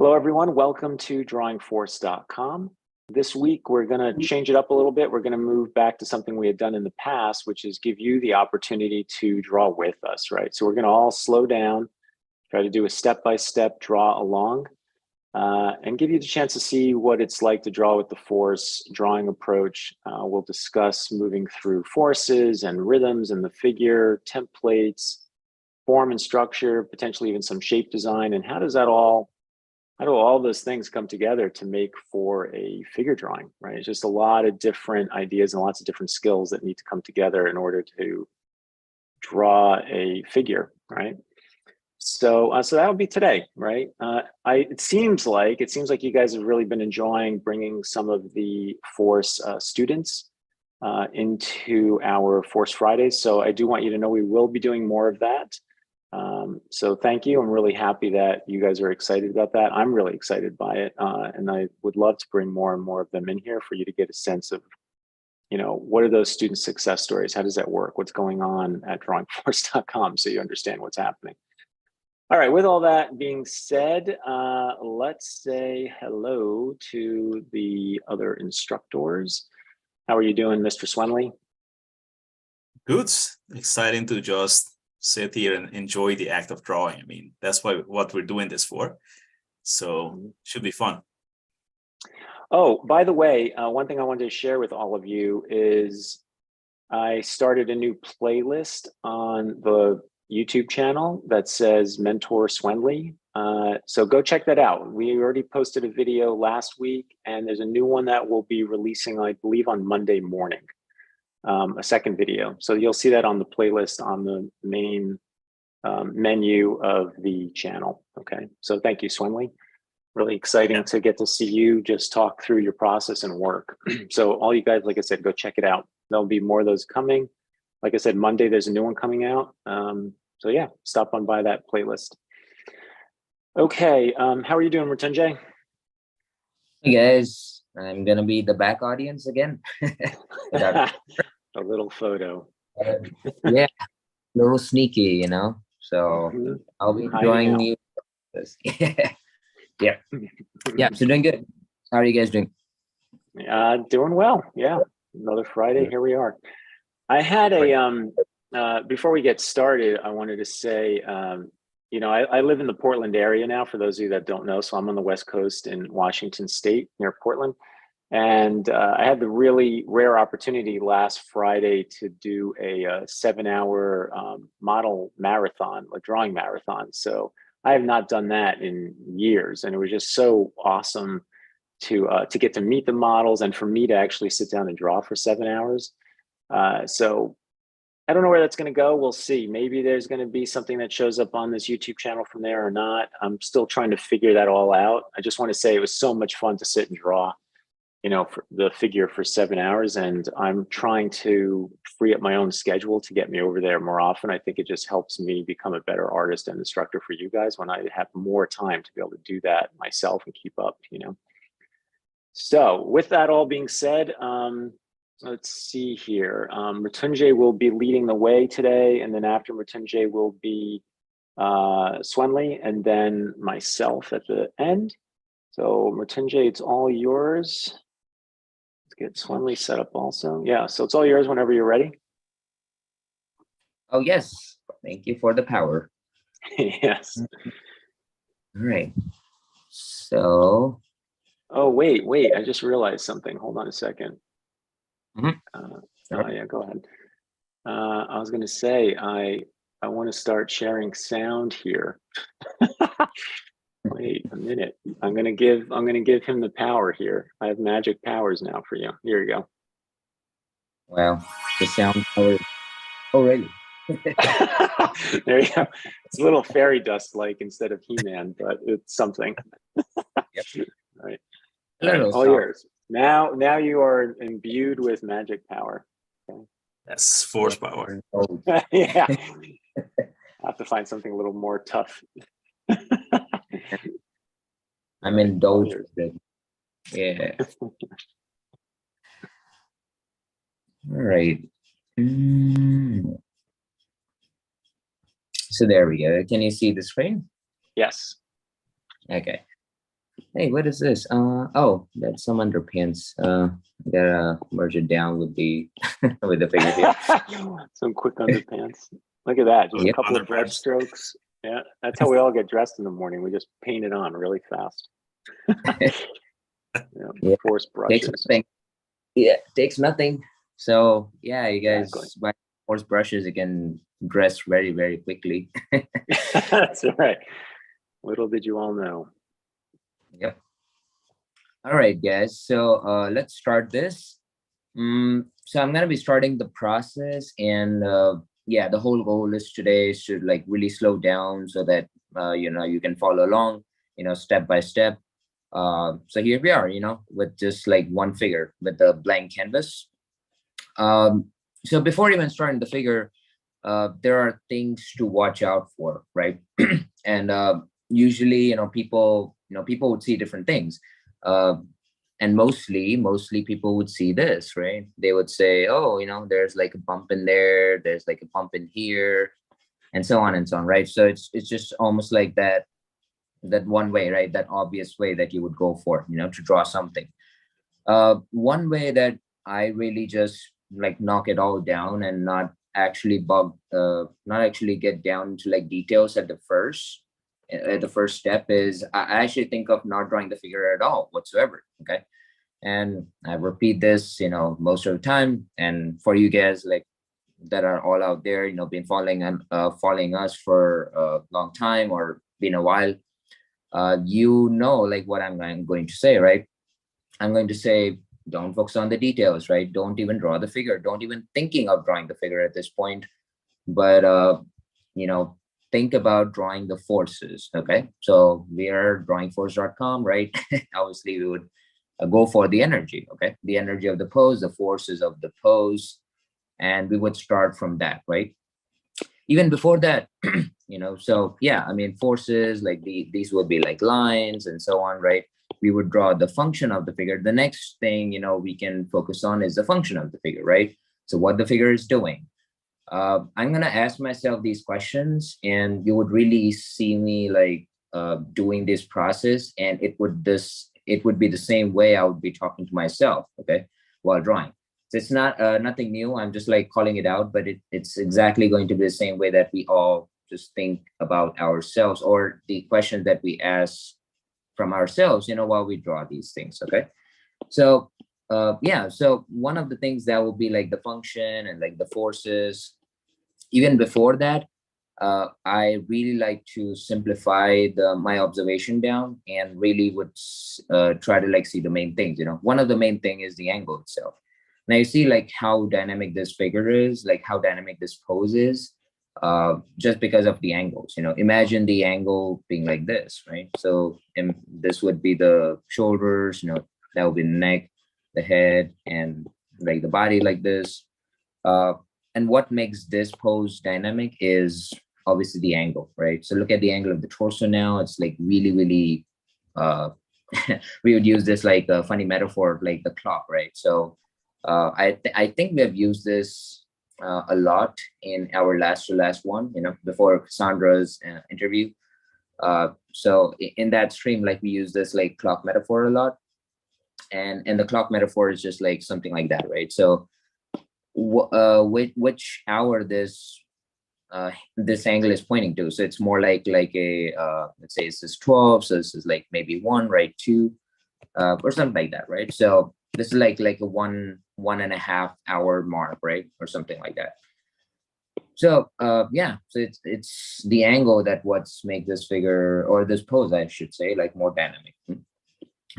Hello, everyone. Welcome to drawingforce.com. This week, we're going to change it up a little bit. We're going to move back to something we had done in the past, which is give you the opportunity to draw with us, right? So we're going to all slow down, try to do a step-by-step draw along, and give you the chance to see what it's like to draw with the force drawing approach. We'll discuss moving through forces and rhythms and the figure, templates, form and structure, potentially even some shape design, and how do all those things come together to make for a figure drawing, right? It's just a lot of different ideas and lots of different skills that need to come together in order to draw a figure, right? So that'll be today, right? It seems like you guys have really been enjoying bringing some of the Force students into our Force Fridays. So I do want you to know we will be doing more of that. So thank you. I'm really happy that you guys are excited about that. I'm really excited by it. And I would love to bring more and more of them in here for you to get a sense of, what are those student success stories? How does that work? What's going on at drawingforce.com so you understand what's happening. All right, with all that being said, let's say hello to the other instructors. How are you doing, Mr. Swenley? Good. Exciting to just sit here and enjoy the act of drawing. I mean, that's what we're doing this for. So should be fun. Oh, by the way, one thing I wanted to share with all of you is I started a new playlist on the YouTube channel that says Mentor Swenley. So go check that out. We already posted a video last week, and there's a new one that we'll be releasing, I believe, on Monday morning. A second video. So you'll see that on the playlist on the main menu of the channel. Okay, so thank you, Swenley. Really exciting to get to see you just talk through your process and work. So all you guys, like I said, go check it out. There'll be more of those coming. Like I said, Monday, there's a new one coming out. So yeah, stop on by that playlist. Okay, how are you doing, Mrityunjay? Hey guys, I'm gonna be the back audience again. A little photo. Yeah, a little sneaky, So I'll be enjoying you. Yeah. So doing good. How are you guys doing? Doing well. Yeah, another Friday. Here we are. I had before we get started, I wanted to say, I live in the Portland area now, for those of you that don't know. So I'm on the West Coast in Washington State near Portland. And I had the really rare opportunity last Friday to do a 7-hour model marathon, a drawing marathon. So I have not done that in years. And it was just so awesome to get to meet the models and for me to actually sit down and draw for 7 hours. So I don't know where that's going to go. We'll see. Maybe there's going to be something that shows up on this YouTube channel from there or not. I'm still trying to figure that all out. I just want to say it was so much fun to sit and draw, for the figure for 7 hours. And I'm trying to free up my own schedule to get me over there more often. I think it just helps me become a better artist and instructor for you guys when I have more time to be able to do that myself and keep up, So with that all being said, let's see here. Mrityunjay will be leading the way today. And then after Mrityunjay will be Swenley and then myself at the end. So Mrityunjay, it's all yours. Get Swenley set up also. Yeah, so it's all yours whenever you're ready. Oh, yes. Thank you for the power. Yes. All right. So. Oh, wait. I just realized something. Hold on a second. Yeah, go ahead. I was going to say, I want to start sharing sound here. Wait a minute. I'm gonna give him the power here. I have magic powers now for you. Here you go. Wow, the sound power already. There you go. It's a little fairy dust like instead of He-Man, but it's something. Yep. All right, all yours. Now you are imbued with magic power. Okay. That's force power. Yeah. I have to find something a little more tough. I'm indulged. Yeah. All right. So there we go. Can you see the screen? Yes. Okay. Hey, what is this? Oh, that's some underpants. I gotta merge it down with the with the figure here. Some quick underpants. Look at that. Just a Yep. couple of brush Underpants. strokes. Yeah, that's how we all get dressed in the morning. We just paint it on really fast. Yeah, Yeah. force Takes brushes. nothing. Yeah, takes nothing. So yeah, you guys Exactly. by force brushes, you can dress very, very quickly. That's right. Little did you all know. Yep. All right, guys. So let's start this. So I'm gonna be starting the process, and yeah, the whole goal is today is to like really slow down so that you can follow along, step by step. So here we are, with just like one figure with the blank canvas. So before even starting the figure, there are things to watch out for, right? And usually, people would see different things. Uh, and mostly people would see this, right? They would say, oh, there's like a bump in there, there's like a bump in here, and so on and so on, right? So it's just almost like that one way, right? That obvious way that you would go for, to draw something. One way that I really just like knock it all down and not actually get down to like details at the first step is I actually think of not drawing the figure at all whatsoever. Okay. And I repeat this, most of the time. And for you guys like that are all out there, been following us for a long time or been a while, like what I'm going to say, right? I'm going to say, don't focus on the details, right? Don't even draw the figure. Don't even thinking of drawing the figure at this point. But you know, think about drawing the forces. Okay, so we are drawingforce.com, right? Obviously, we would go for the energy. Okay, the energy of the pose, the forces of the pose, and we would start from that, right? Even before that, so yeah, I mean, forces like these would be like lines and so on, right? We would draw the function of the figure. The next thing, we can focus on is the function of the figure, right? So what the figure is doing. I'm gonna ask myself these questions, and you would really see me like doing this process, and it would be the same way I would be talking to myself, okay, while drawing. So it's not nothing new. I'm just like calling it out, but it's exactly going to be the same way that we all just think about ourselves or the questions that we ask from ourselves, while we draw these things, okay? So yeah, so one of the things that will be like the function and like the forces. Even before that, I really like to simplify my observation down and really would try to like see the main things. One of the main thing is the angle itself. Now you see like how dynamic this figure is, like how dynamic this pose is, just because of the angles. Imagine the angle being like this, right? So this would be the shoulders. That would be the neck, the head, and like the body like this. Uh, and what makes this pose dynamic is obviously the angle, right? So look at the angle of the torso now. It's like really, really, uh, we would use this like a funny metaphor, like the clock, right? So I think we have used this a lot in our last to last one, before Cassandra's interview. So in that stream, like we use this like clock metaphor a lot. And the clock metaphor is just like something like that, right? So which hour this angle is pointing to. So it's more like a let's say this is 12, so this is like maybe 1, right? 2, or something like that, right? So this is like a 1.5 hour mark, right? Or something like that. So yeah, so it's the angle that what's make this figure or this pose, I should say, like more dynamic.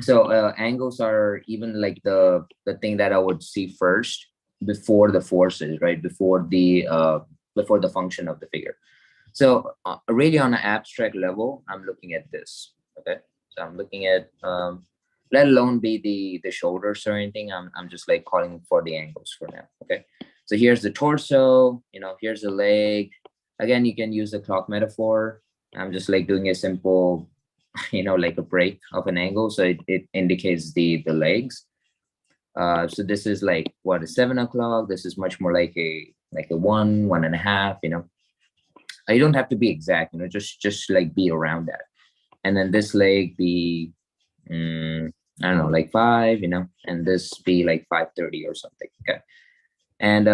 So angles are even like the thing that I would see first before the forces, right? Before the function of the figure. So really on an abstract level, I'm looking at this. Okay, so I'm looking at let alone be the shoulders or anything. I'm just like calling for the angles for now. Okay, so here's the torso. Here's the leg. Again, you can use the clock metaphor. I'm just like doing a simple, like a break of an angle, so it indicates the legs. So this is like what is 7 o'clock. This is much more like a 1.5. You don't have to be exact. Just like be around that. And then this leg, the I don't know, like 5, and this be like 5:30 or something. Okay. And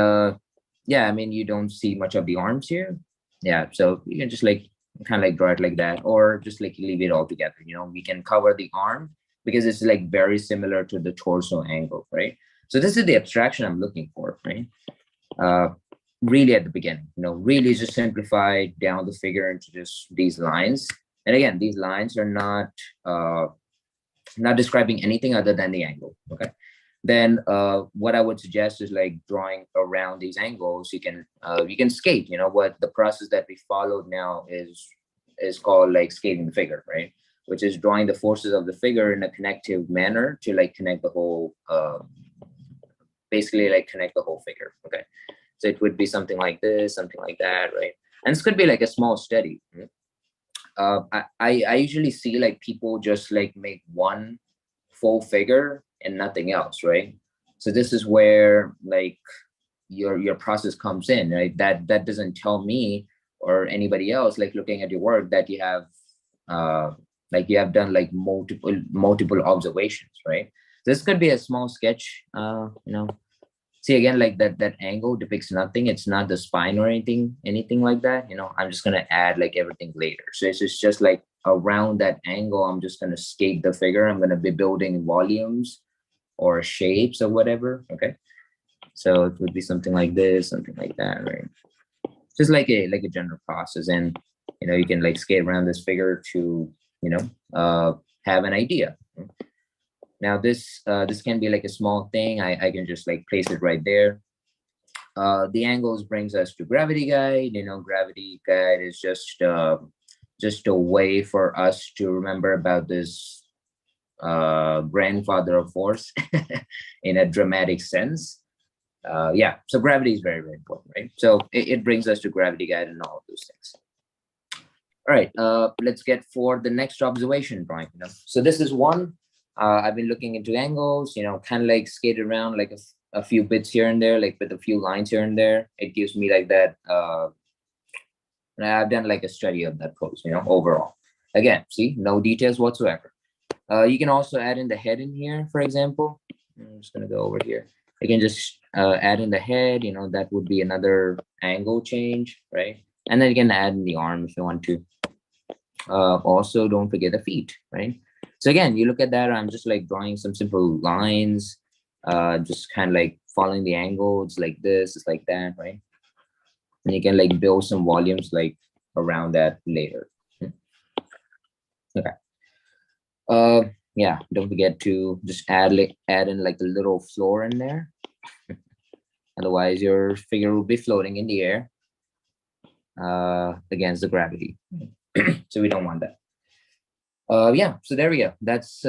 yeah, I mean, you don't see much of the arms here. Yeah, so you can just like kind of like draw it like that, or just like leave it all together. We can cover the arm because it's like very similar to the torso angle, right? So this is the abstraction I'm looking for, right? Really at the beginning, really just simplify down the figure into just these lines. And again, these lines are not describing anything other than the angle. Okay. Then what I would suggest is like drawing around these angles. You can skate. What the process that we followed now is called like skating the figure, right? Which is drawing the forces of the figure in a connective manner to like connect the whole, basically like connect the whole figure. Okay. So it would be something like this, something like that, right? And this could be like a small study. I usually see like people just like make one full figure and nothing else, right? So this is where like your process comes in, right? That doesn't tell me or anybody else like looking at your work that you have done like multiple observations, right? This could be a small sketch. See, again, like that angle depicts nothing. It's not the spine or anything like that. I'm just gonna add like everything later. So it's just like around that angle, I'm just gonna skate the figure. I'm gonna be building volumes or shapes or whatever. Okay. So it would be something like this, something like that, right? Just like a general process. And you can like skate around this figure to, have an idea. Now this can be like a small thing. I can just like place it right there. The angles brings us to gravity guide. Gravity guide is just a way for us to remember about this grandfather of force in a dramatic sense. Yeah, so gravity is very, very important, right? So it brings us to gravity guide and all of those things. All right, let's get for the next observation drawing. So this is one. I've been looking into angles, kind of like skate around like a few bits here and there, like with a few lines here and there. It gives me like that. I've done like a study of that pose, overall. Again, see, no details whatsoever. You can also add in the head in here, for example. I'm just going to go over here. I can just add in the head, that would be another angle change, right? And then you can add in the arm if you want to. Also, don't forget the feet, right? So again, you look at that, I'm just like drawing some simple lines, just kind of like following the angle. It's like this, it's like that, right? And you can like build some volumes like around that later. Okay. Yeah, don't forget to just add in like a little floor in there. Otherwise, your figure will be floating in the air against the gravity. So we don't want that. Yeah, so there we go. That's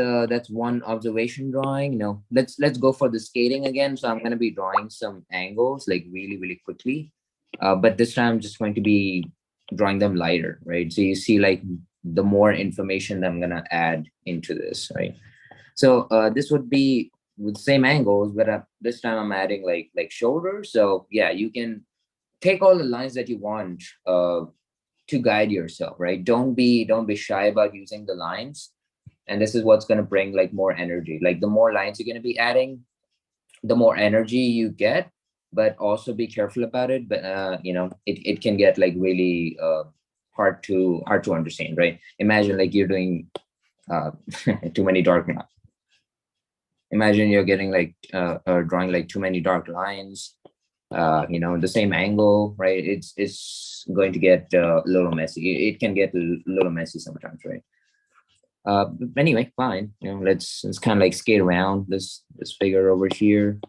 one observation drawing. Let's go for the skating again. So I'm going to be drawing some angles like really, really quickly. But this time I'm just going to be drawing them lighter, right? So you see like the more information that I'm going to add into this, right? So this would be with same angles, but this time I'm adding like shoulders. So yeah, you can take all the lines that you want to guide yourself, right? Don't be shy about using the lines. And this is what's going to bring like more energy. Like the more lines you're going to be adding, the more energy you get, but also be careful about it. But it can get like really hard to understand, right? Imagine like you're doing too many dark lines. Imagine you're getting like or drawing like too many dark lines, the same angle, right? It's going to get a little messy. It can get a little messy sometimes, right? But anyway, fine. Let's kind of like skate around this figure over here.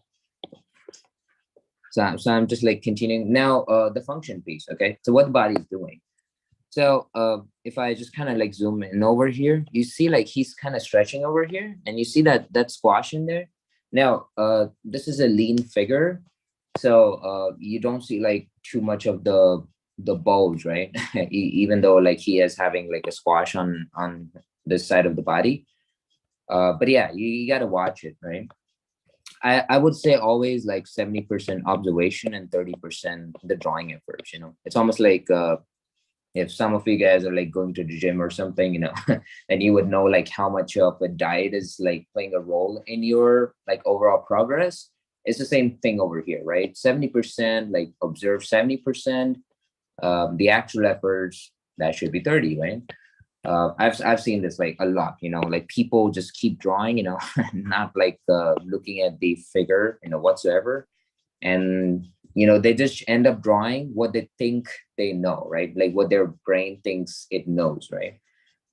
So I'm just like continuing now. The function piece, okay? So what the body is doing. So if I just kind of like zoom in over here, you see like he's kind of stretching over here, and you see that squash in there. Now this is a lean figure, so you don't see like too much of the bulge, right? Even though like he is having like a squash on this side of the body. But yeah, you got to watch it, right? I would say always like 70% observation and 30% the drawing efforts. It's almost like if some of you guys are like going to the gym or something, then you would know like how much of a diet is like playing a role in your like overall progress. It's the same thing over here, right? 70%, like observe 70%. The actual efforts, that should be 30, right? I've seen this like a lot, like people just keep drawing, not like looking at the figure, whatsoever. And, they just end up drawing what they think they know, right? Like what their brain thinks it knows, right?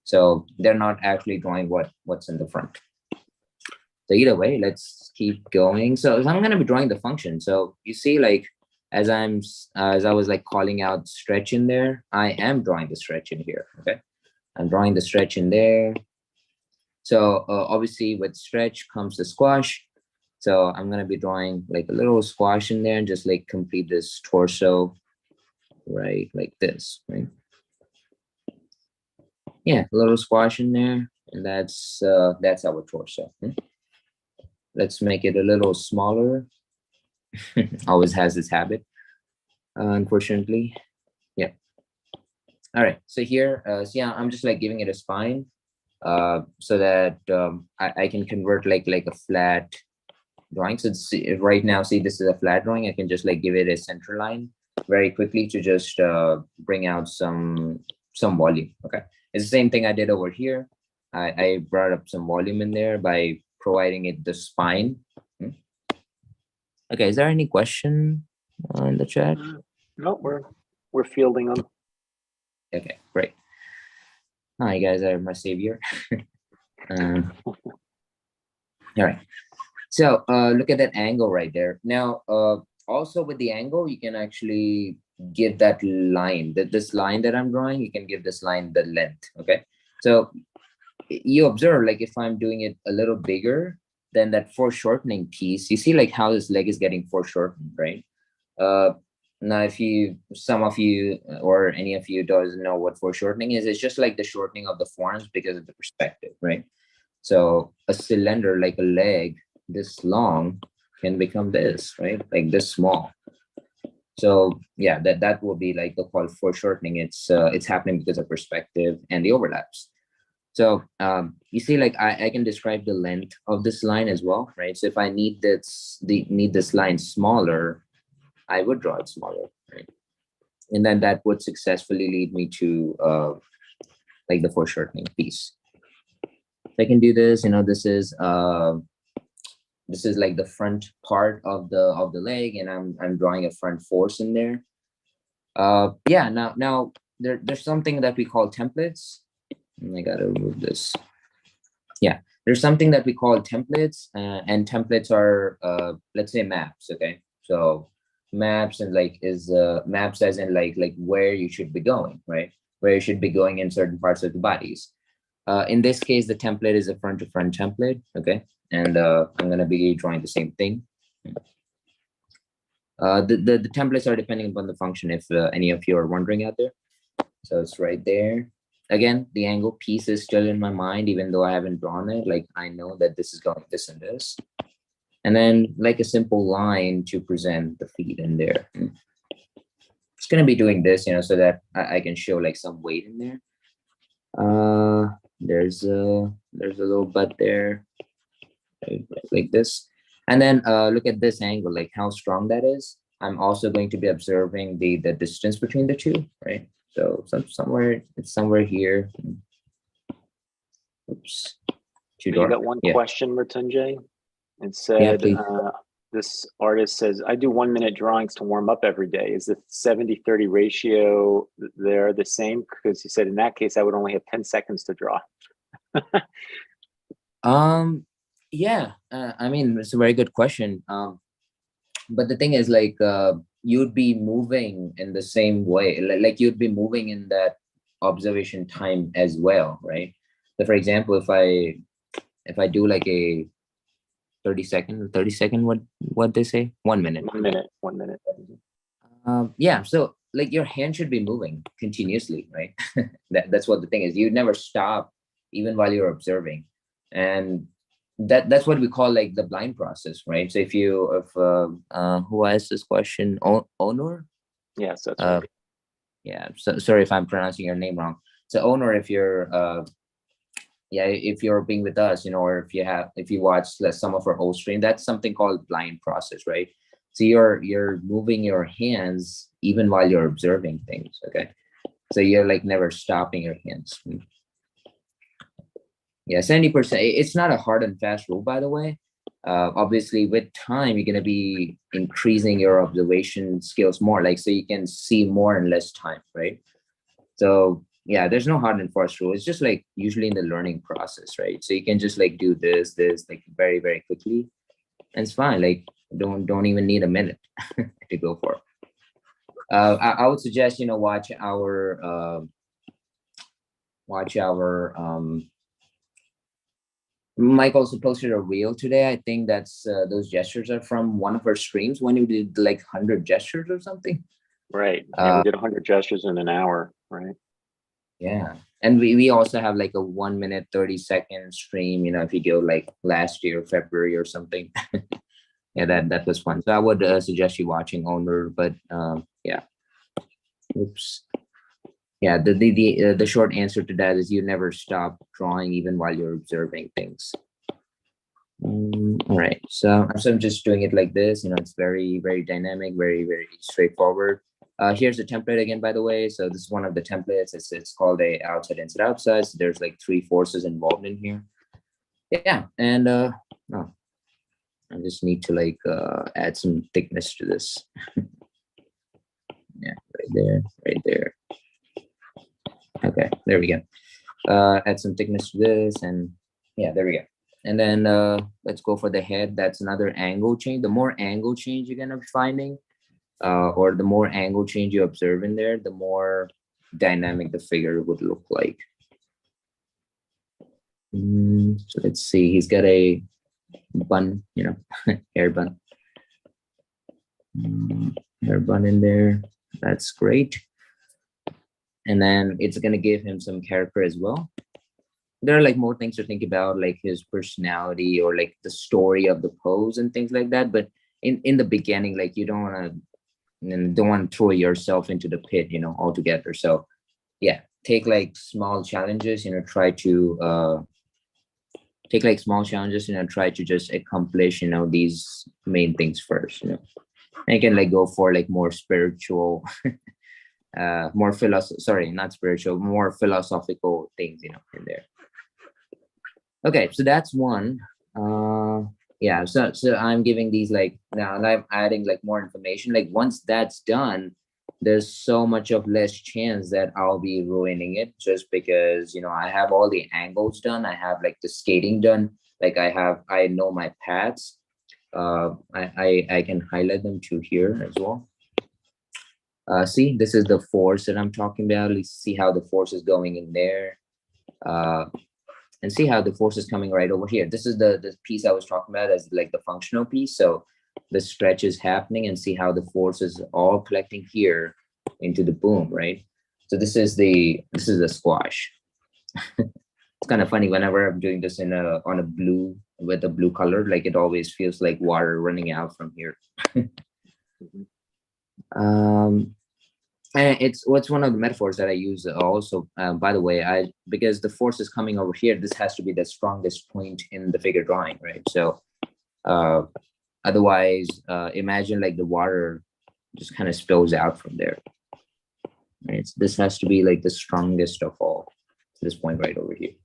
So they're not actually drawing what's in the front. So either way, let's keep going. So I'm going to be drawing the function. So you see, like, as I was like calling out stretch in there, I am drawing the stretch in here. Okay. I'm drawing the stretch in there. So obviously with stretch comes the squash. So I'm going to be drawing like a little squash in there and just like complete this torso, right? Like this, right? Yeah, a little squash in there. And that's our torso. Let's make it a little smaller. Always has this habit, unfortunately. Yeah. All right. So here, yeah, I'm just like giving it a spine, so that I can convert like a flat drawing. So right now, see, this is a flat drawing. I can just like give it a center line very quickly to just bring out some volume. Okay. It's the same thing I did over here. I brought up some volume in there by providing it the spine. Okay, is there any question in the chat? No, we're fielding them. Okay, great. Hi, you guys are my savior. All right. So look at that angle right there. Now, also with the angle, you can actually give that line, this line that I'm drawing, you can give this line the length. Okay. So you observe, like if I'm doing it a little bigger than that foreshortening piece, you see like how this leg is getting foreshortened, right? Now, if some of you or any of you doesn't know what foreshortening is, it's just like the shortening of the forearms because of the perspective, right? So a cylinder, like a leg this long, can become this, right? Like this small. So yeah, that will be like the call foreshortening. It's happening because of perspective and the overlaps. So you see, like I can describe the length of this line as well, right? So if I need this line smaller, I would draw it smaller, right? And then that would successfully lead me to like the foreshortening piece. I can do this. This is like the front part of the leg, and I'm drawing a front force in there. Yeah. Now there's something that we call templates. I gotta remove this. Yeah, there's something that we call templates, and templates are let's say maps. Okay, so maps and like is maps as in like where you should be going, right? Where you should be going in certain parts of the bodies. In this case, the template is a front to front template. Okay, and I'm gonna be drawing the same thing. The templates are depending upon the function, if any of you are wondering out there. So it's right there. Again, the angle piece is still in my mind, even though I haven't drawn it. Like I know that this is going this and this. And then like a simple line to present the feet in there. It's going to be doing this, so that I can show like some weight in there. There's a little butt there, like this. And then look at this angle, like how strong that is. I'm also going to be observing the distance between the two, right? So it's somewhere here. Oops. You got one question, Mrityunjay. It said, this artist says, I do 1 minute drawings to warm up every day. Is the 70-30 ratio there the same? Because he said, in that case, I would only have 10 seconds to draw. Yeah, I mean, it's a very good question. But the thing is, like, you'd be moving in the same way, like you'd be moving in that observation time as well, right? So for example, if I do like a 30 second, what they say? 1 minute. 1 minute, 1 minute. Yeah, so like your hand should be moving continuously, right? That's what the thing is. You never stop even while you're observing. And that's what we call like the blind process, right? So if who asked this question? Onur? Yes, that's right. yeah. So sorry if I'm pronouncing your name wrong. So owner, if you're yeah, if you're being with us, or if you watch some of our old stream, that's something called blind process, right? So you're moving your hands even while you're observing things. Okay. So you're like never stopping your hands. Yeah, 70%. It's not a hard and fast rule, by the way. Obviously, with time, you're gonna be increasing your observation skills more, like so you can see more in less time, right? So yeah, there's no hard and fast rule. It's just like usually in the learning process, right? So you can just like do this like very, very quickly, and it's fine. Like don't even need a minute to go for. I would suggest watch our Mike also posted a reel today. I think that's those gestures are from one of her streams when you did like 100 gestures or something. Right. Yeah, we did 100 gestures in an hour, right? Yeah. And we also have like a 1 minute, 30-second stream, if you go like last year, February or something. Yeah, that was fun. So I would suggest you watching owner, but yeah. Oops. Yeah, the short answer to that is you never stop drawing even while you're observing things. All right, so I'm just doing it like this. It's very, very dynamic, very, very straightforward. Here's the template again, by the way. So this is one of the templates. It's called a outside, inside, outside. So there's like 3 forces involved in here. Yeah, and I just need to like add some thickness to this. Yeah, right there. Okay, there we go. Add some thickness to this, and yeah, there we go. And then let's go for the head. That's another angle change. The more angle change you're gonna be finding, or the more angle change you observe in there, the more dynamic the figure would look like. So let's see. He's got a bun, hair bun. Hair bun in there. That's great. And then it's going to give him some character as well. There are like more things to think about, like his personality or like the story of the pose and things like that. But in the beginning, like you don't want to throw yourself into the pit, altogether. So yeah, take like small challenges, try to take like small challenges, try to just accomplish, these main things first, And you can like go for like more spiritual more philosophical things, in there. Okay, so that's one. Yeah, so I'm giving these like now, and I'm adding like more information. Like once that's done, there's so much of less chance that I'll be ruining it just because I have all the angles done. I have like the skating done. Like I know my paths. I can highlight them to here as well. See, this is the force that I'm talking about. Let's see how the force is going in there. And see how the force is coming right over here. This is the piece I was talking about as like the functional piece. So the stretch is happening and see how the force is all collecting here into the boom, right? So this is the squash. It's kind of funny whenever I'm doing this on a blue with a blue color, like it always feels like water running out from here. And it's one of the metaphors that I use also, by the way, because the force is coming over here, this has to be the strongest point in the figure drawing, right? So otherwise, imagine like the water just kind of spills out from there, right? So this has to be like the strongest of all to this point right over here.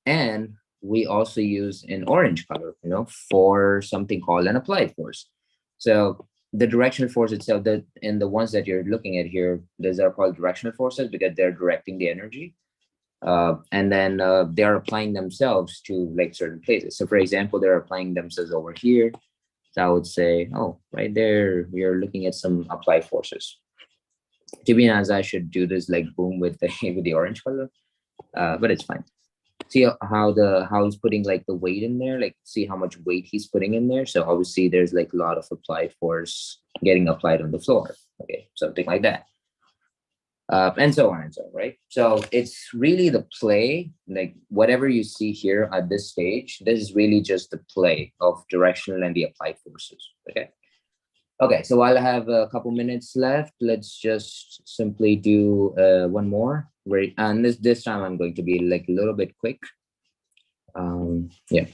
And we also use an orange color, for something called an applied force. So the directional force itself, and the ones that you're looking at here, those are called directional forces because they're directing the energy. And then they're applying themselves to like certain places. So for example, they're applying themselves over here. So I would say, oh, right there, we are looking at some applied forces. To be honest, I should do this like boom with the orange color, but it's fine. See how he's putting like the weight in there, like see how much weight he's putting in there. So obviously there's like a lot of applied force getting applied on the floor. Okay, something like that. And so on and so on, right? So it's really the play, like whatever you see here at this stage, this is really just the play of directional and the applied forces, okay? Okay, so while I have a couple minutes left, let's just simply do one more. Right, and this time I'm going to be like a little bit quick. Yeah.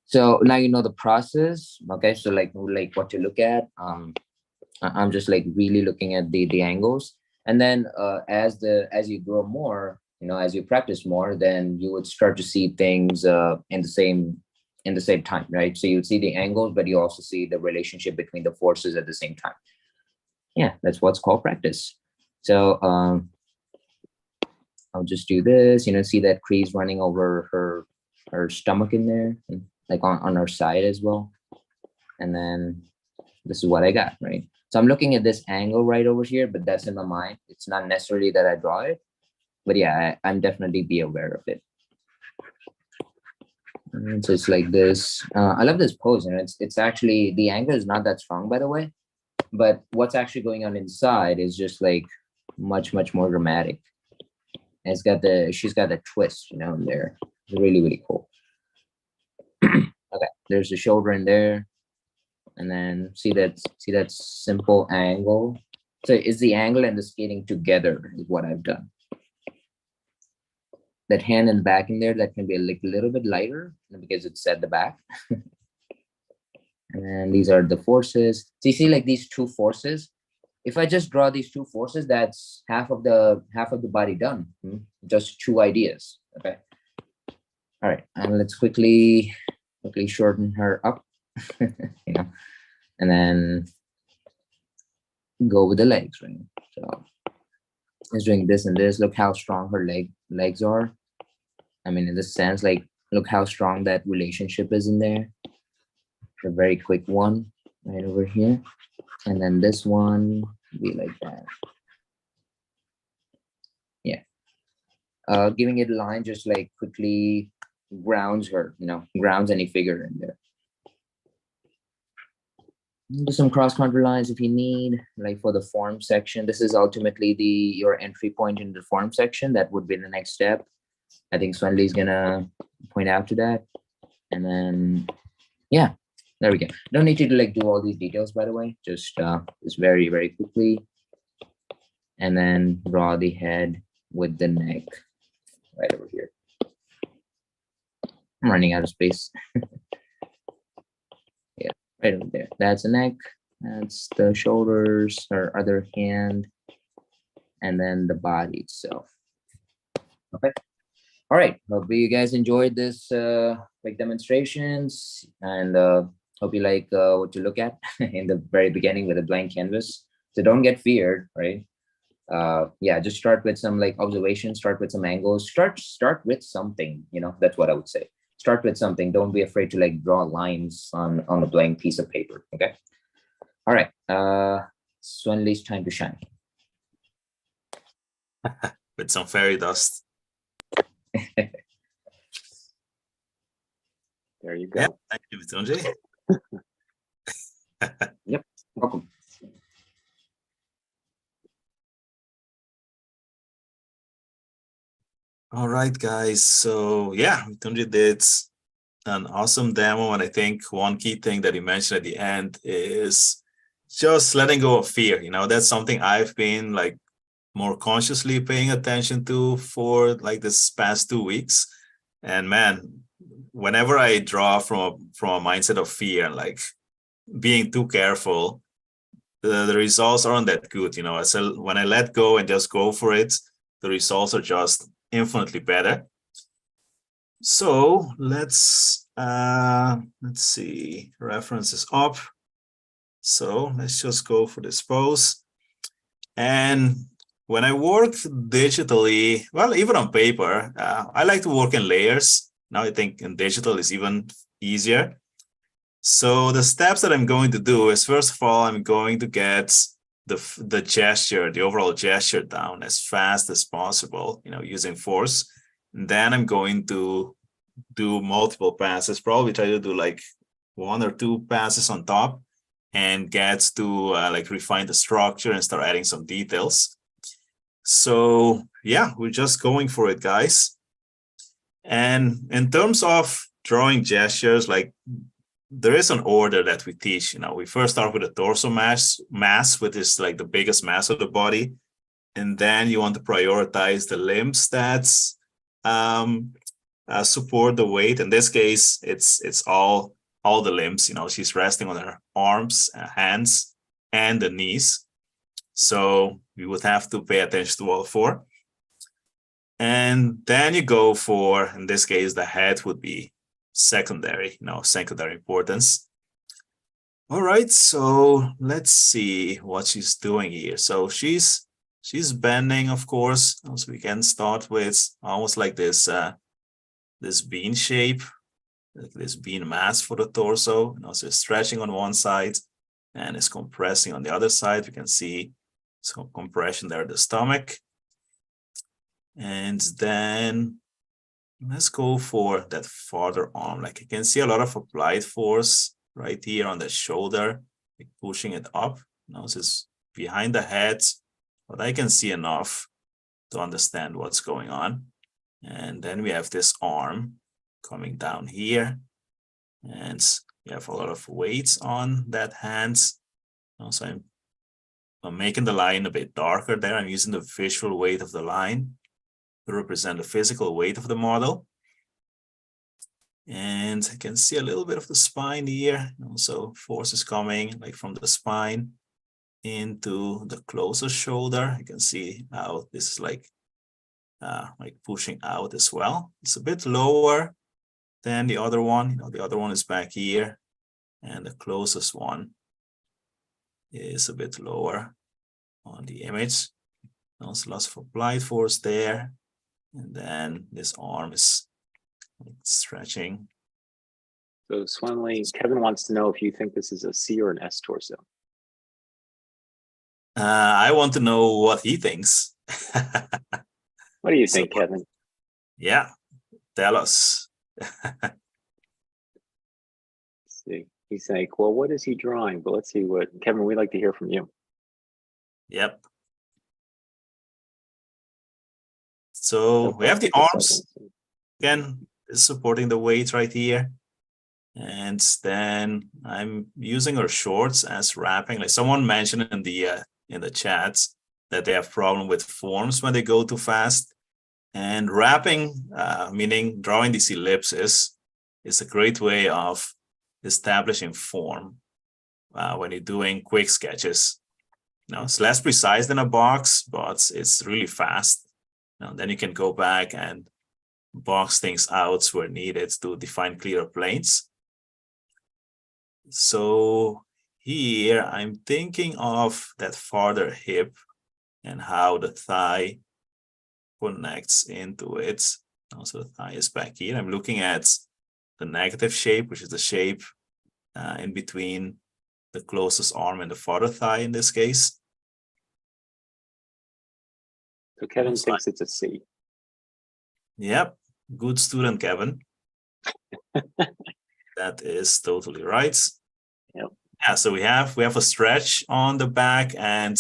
So now you know the process. Okay, so like what to look at. I'm just like really looking at the angles, and then as you grow more, as you practice more, then you would start to see things in the same time, right? So you'd see the angles, but you also see the relationship between the forces at the same time. Yeah, that's what's called practice. So I'll just do this, see that crease running over her stomach in there, and like on her side as well. And then this is what I got, right? So I'm looking at this angle right over here, but that's in my mind. It's not necessarily that I draw it, but yeah, I'm definitely be aware of it. And so it's like this. I love this pose, it's actually, the angle is not that strong, by the way, but what's actually going on inside is just like much more dramatic. And she's got the twist, in there. It's really cool. Okay, there's the shoulder in there, and then see that simple angle. So it's the angle and the skating together is what I've done. That hand and back in there, that can be like a little bit lighter because it's at the back. And these are the forces. So you see like these two forces. If I just draw these two forces, that's half of the body done. Just two ideas. Okay. All right, and let's quickly shorten her up, and then go with the legs, right? So it's doing this and this. Look how strong her legs are. I mean, in this sense, like, look how strong that relationship is in there. A very quick one right over here. And then this one be like that. Yeah. Giving it a line just like quickly grounds her, grounds any figure in there. Do some cross contour lines if you need, like for the form section. This is ultimately your entry point in the form section. That would be the next step. I think Swanley is gonna point out to that. And then, yeah, there we go. Don't need to like do all these details, by the way. Just very quickly. And then draw the head with the neck right over here. I'm running out of space. Yeah, right over there. That's the neck. That's the shoulders, or other hand, and then the body itself. Okay. All right. Hope you guys enjoyed this like demonstrations, and hope you like what to look at in the very beginning with a blank canvas. So don't get feared, right? Yeah, just start with some like observations, start with some angles, start with something, that's what I would say. Start with something. Don't be afraid to like draw lines on a blank piece of paper. Okay. All right. Swanley's time to shine. With some fairy dust. There you go. Yeah, thank you, Mrityunjay. Yep. Welcome. All right, guys. So yeah, Mrityunjay did an awesome demo, and I think one key thing that he mentioned at the end is just letting go of fear. That's something I've been like more consciously paying attention to for like this past 2 weeks. And man, whenever I draw from a mindset of fear and like being too careful, the results aren't that good. So when I let go and just go for it, the results are just infinitely better. So let's see, references up. So let's just go for this pose. And when I work digitally, well, even on paper, I like to work in layers. Now I think in digital is even easier. So the steps that I'm going to do is, first of all, I'm going to get the gesture, the overall gesture down as fast as possible, using force. And then I'm going to do multiple passes, probably try to do like 1 or 2 passes on top, and get to like refine the structure and start adding some details. So yeah, we're just going for it, guys. And in terms of drawing gestures, like there is an order that we teach. We first start with the torso mass, which is like the biggest mass of the body. And then you want to prioritize the limbs that support the weight. In this case, it's all the limbs. She's resting on her arms, hands, and the knees. So we would have to pay attention to all four. And then you go for, in this case, the head would be secondary, secondary importance. All right, so let's see what she's doing here. So she's bending, of course. So we can start with almost like this this bean shape, this bean mass for the torso. So stretching on one side and it's compressing on the other side. We can see some compression there at the stomach. And then let's go for that farther arm. Like you can see a lot of applied force right here on the shoulder, like pushing it up. This is behind the head, but I can see enough to understand what's going on. And then we have this arm coming down here, and you have a lot of weights on that hand. So I'm making the line a bit darker there. I'm using the visual weight of the line to represent the physical weight of the model. And I can see a little bit of the spine here. So force is coming like from the spine into the closest shoulder. You can see how this is like pushing out as well. It's a bit lower than the other one. The other one is back here, and the closest one is a bit lower on the image. There's lots of applied force there. And then this arm is stretching. So Swanley, Kevin wants to know if you think this is a C or an S torso. I want to know what he thinks. What do you think, Kevin? Yeah, tell us. Let's see. He's like, well, what is he drawing? But let's see what, Kevin, we'd like to hear from you. Yep. So we have the arms. Again, is supporting the weight right here. And then I'm using her shorts as wrapping. Like someone mentioned in the chat that they have problem with forms when they go too fast. And wrapping, meaning drawing these ellipses, is a great way of establishing form when you're doing quick sketches. It's less precise than a box, but it's really fast. Then you can go back and box things out where needed to define clearer planes. So here I'm thinking of that farther hip and how the thigh connects into it. Also, the thigh is back here. I'm looking at the negative shape, which is the shape in between the closest arm and the farther thigh in this case. So Kevin thinks it's a C. Yep, good student, Kevin. That is totally right. Yep. Yeah, so we have a stretch on the back, and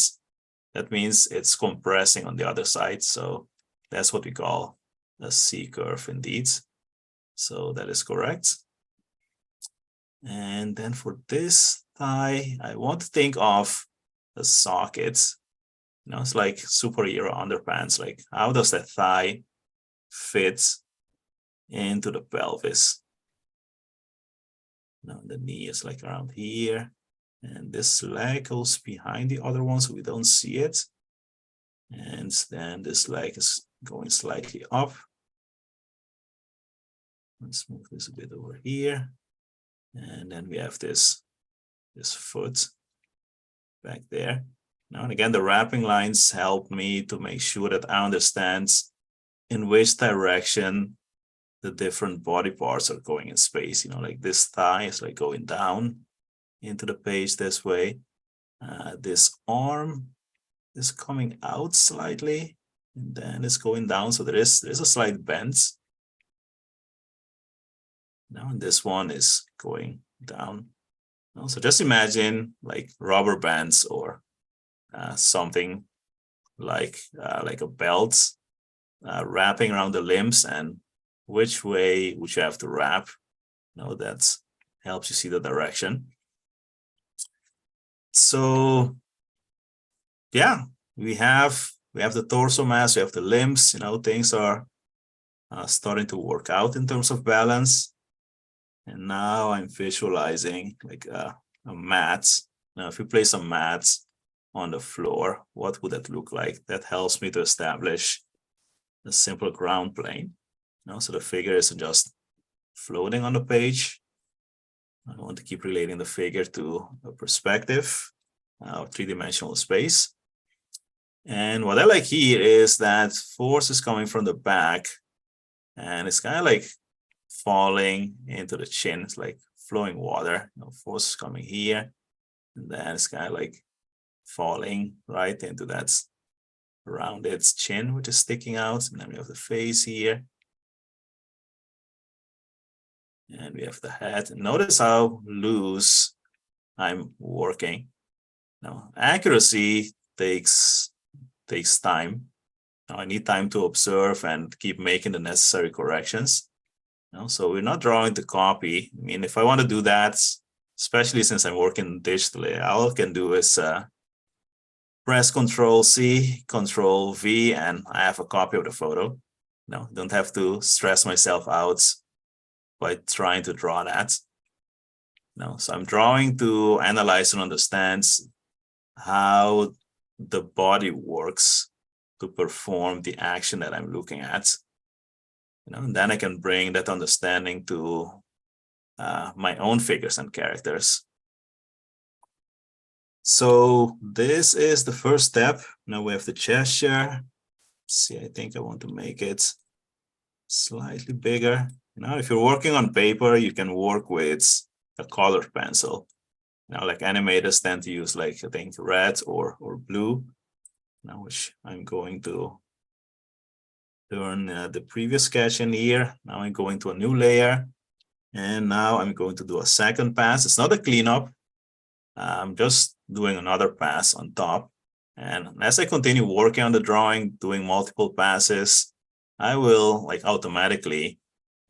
that means it's compressing on the other side. So that's what we call a C curve indeed. So that is correct. And then for this thigh, I want to think of a socket. It's like superhero underpants. Like, how does that thigh fit into the pelvis? The knee is like around here, and this leg goes behind the other one, so we don't see it. And then this leg is going slightly up. Let's move this a bit over here. And then we have this foot back there. And again, the wrapping lines help me to make sure that I understand in which direction the different body parts are going in space. Like this thigh is like going down into the page this way. This arm is coming out slightly, and then it's going down. So there is a slight bend. And this one is going down. So just imagine like rubber bands or something like a belt wrapping around the limbs, and which way would you have to wrap? That's helps you see the direction. So yeah, we have the torso mass, we have the limbs, things are starting to work out in terms of balance. And now I'm visualizing like a mat. Now, if we place some mats on the floor, what would that look like? That helps me to establish a simple ground plane. So the figure isn't just floating on the page. I want to keep relating the figure to a perspective, three-dimensional space. And what I like here is that force is coming from the back, and it's kind of like falling into the chin. It's like flowing water. Force is coming here, and then it's kind of like falling right into that around its chin, which is sticking out. And then we have the face here. And we have the head. Notice how loose I'm working. Now, accuracy takes time. Now, I need time to observe and keep making the necessary corrections. So we're not drawing the copy. I mean, if I want to do that, especially since I'm working digitally, all I can do is press Control-C, Control-V, and I have a copy of the photo. Don't have to stress myself out by trying to draw that. So I'm drawing to analyze and understand how the body works to perform the action that I'm looking at. And then I can bring that understanding to my own figures and characters. So this is the first step. Now we have the gesture. See, I think I want to make it slightly bigger. If you're working on paper, you can work with a colored pencil. Like animators tend to use, like, I think red or blue. Which I'm going to turn the previous sketch in here. Now I'm going to a new layer, and now I'm going to do a second pass. It's not a cleanup. I'm just doing another pass on top. And as I continue working on the drawing, doing multiple passes, I will like automatically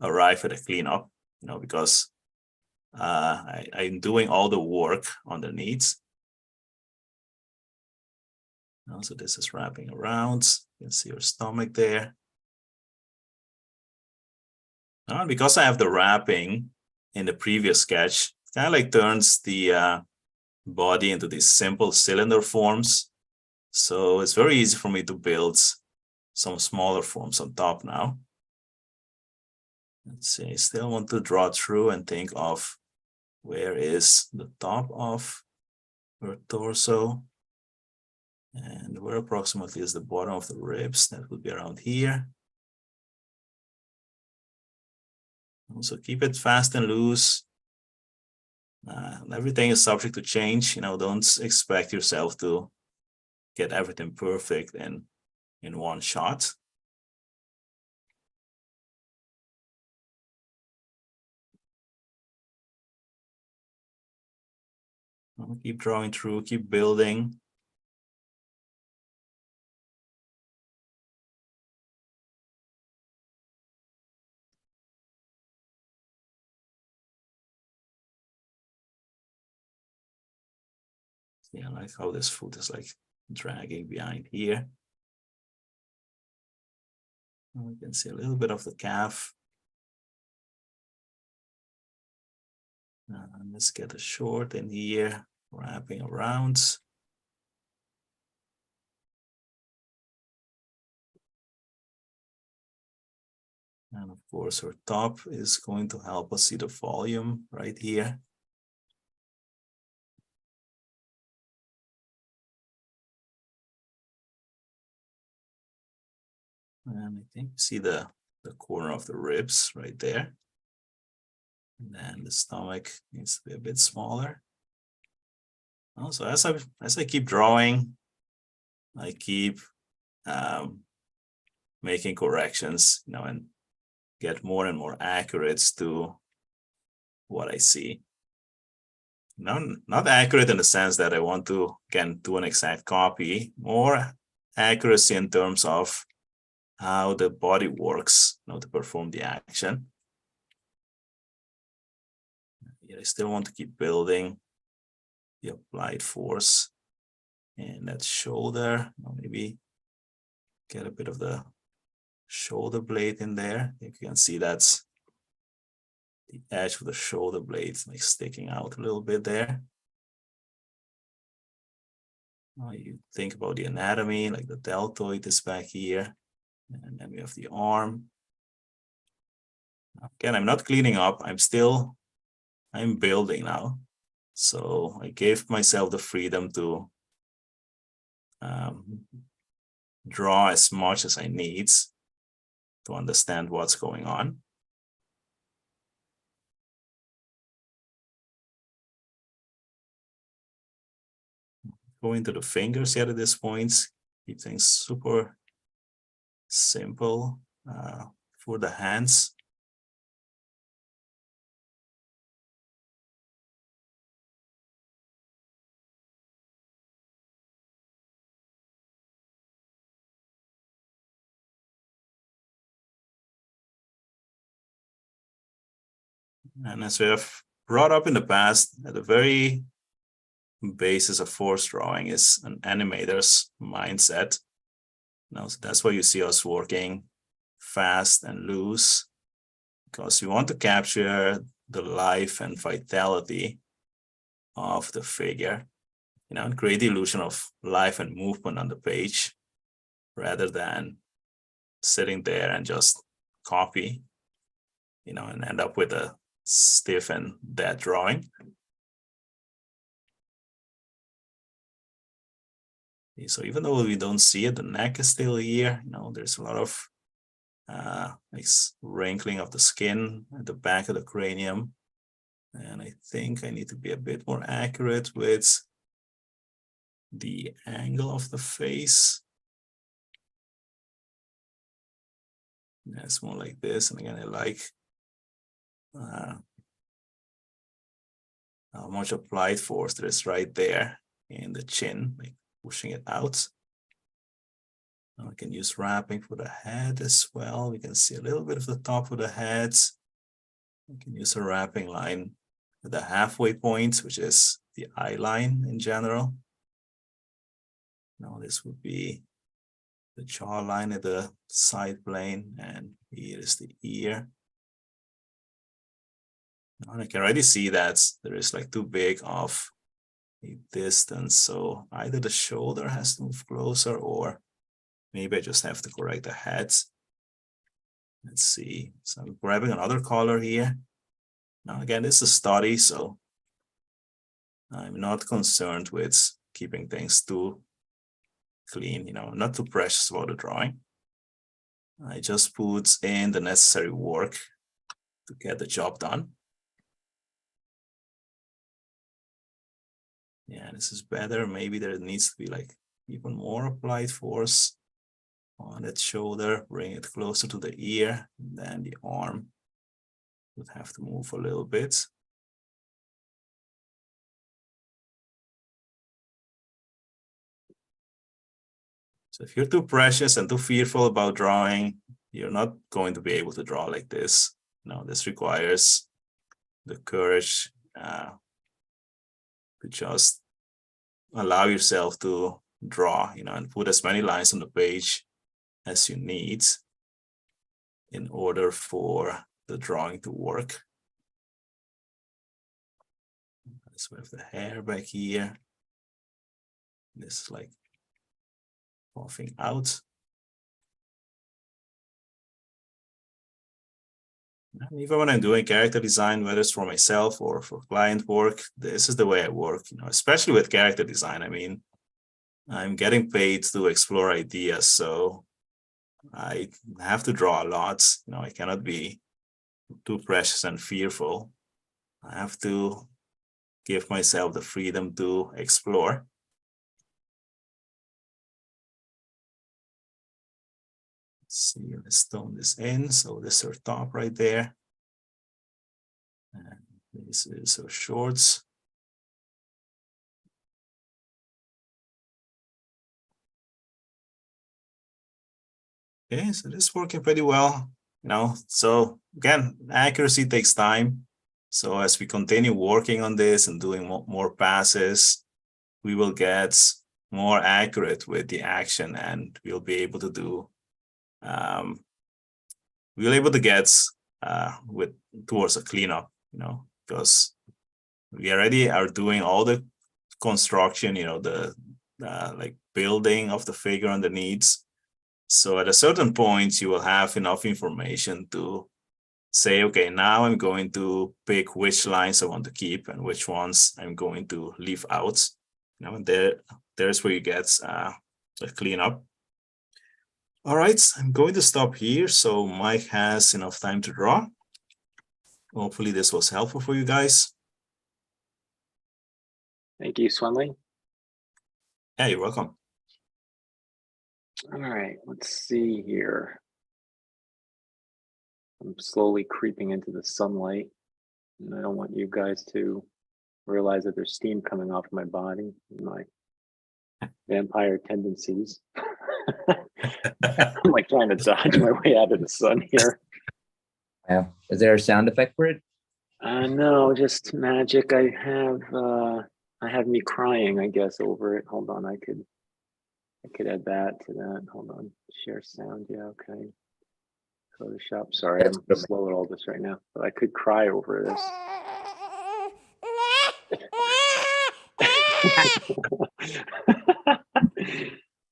arrive at a cleanup, because I'm doing all the work underneath. So this is wrapping around. You can see your stomach there. Now, because I have the wrapping in the previous sketch, it kind of like turns the body into these simple cylinder forms. So it's very easy for me to build some smaller forms on top now. Let's see, I still want to draw through and think of where is the top of her torso and where approximately is the bottom of the ribs. That would be around here. Also keep it fast and loose. Everything is subject to change. Don't expect yourself to get everything perfect in one shot. I'll keep drawing through, keep building. Yeah, I like how this foot is like dragging behind here. We can see a little bit of the calf. Let's get a short in here, wrapping around. And of course, our top is going to help us see the volume right here. And I think you see the corner of the ribs right there. And then the stomach needs to be a bit smaller. Also, as I keep drawing, I keep making corrections, and get more and more accurate to what I see. Not accurate in the sense that I want to, again, do an exact copy, more accuracy in terms of how the body works, to perform the action. I still want to keep building the applied force and that shoulder. Maybe get a bit of the shoulder blade in there. You can see that's the edge of the shoulder blade like sticking out a little bit there. Now you think about the anatomy, like the deltoid is back here, and then we have the arm. Again, I'm not cleaning up. I'm building now. So I gave myself the freedom to draw as much as I need to understand what's going on. Go into the fingers yet at this point. Keep things super simple for the hands. And as we have brought up in the past, at the very basis of force drawing is an animator's mindset. Now, so that's why you see us working fast and loose, because we want to capture the life and vitality of the figure, and create the illusion of life and movement on the page, rather than sitting there and just copy, and end up with a stiff and dead drawing. So even though we don't see it, the neck is still here. There's a lot of like wrinkling of the skin at the back of the cranium. And I think I need to be a bit more accurate with the angle of the face. Yeah, it's more like this. And again, I like how much applied force there is right there in the chin, like pushing it out. I can use wrapping for the head as well. We can see a little bit of the top of the head. We can use a wrapping line at the halfway point, which is the eye line in general. Now this would be the jawline at the side plane, and here is the ear. Now I can already see that there is like too big of a distance. So either the shoulder has to move closer, or maybe I just have to correct the head. Let's see. So I'm grabbing another color here. Now again, this is a study, so I'm not concerned with keeping things too clean, I'm not too precious about the drawing. I just put in the necessary work to get the job done. Yeah, this is better. Maybe there needs to be like even more applied force on that shoulder, bring it closer to the ear, and then the arm would have to move a little bit. So if you're too precious and too fearful about drawing, you're not going to be able to draw like this. This requires the courage to just allow yourself to draw, and put as many lines on the page as you need in order for the drawing to work. So we have the hair back here. This is like puffing out. And even when I'm doing character design, whether it's for myself or for client work, this is the way I work, especially with character design. I mean, I'm getting paid to explore ideas, so I have to draw a lot. I cannot be too precious and fearful. I have to give myself the freedom to explore. Let's see, let's tone this in. So this is our top right there. And this is our shorts. Okay, so this is working pretty well, So again, accuracy takes time. So as we continue working on this and doing more passes, we will get more accurate with the action, and we'll be able to do, we'll able to get with towards a cleanup, because we already are doing all the construction, the like building of the figure and the needs. So at a certain point, you will have enough information to say, okay, now I'm going to pick which lines I want to keep and which ones I'm going to leave out. And there's where you get a cleanup. All right, I'm going to stop here so Mike has enough time to draw. Hopefully this was helpful for you guys. Thank you, Swenley. Yeah, you're welcome. All right, let's see here. I'm slowly creeping into the sunlight, and I don't want you guys to realize that there's steam coming off my body, my vampire tendencies. I'm like trying to dodge my way out of the sun here. Yeah. Is there a sound effect for it? No, just magic. I have me crying, I guess, over it. Hold on, I could add that to that. Hold on, share sound. Yeah, okay. Photoshop. Sorry, I'm slow at all this right now, but I could cry over this.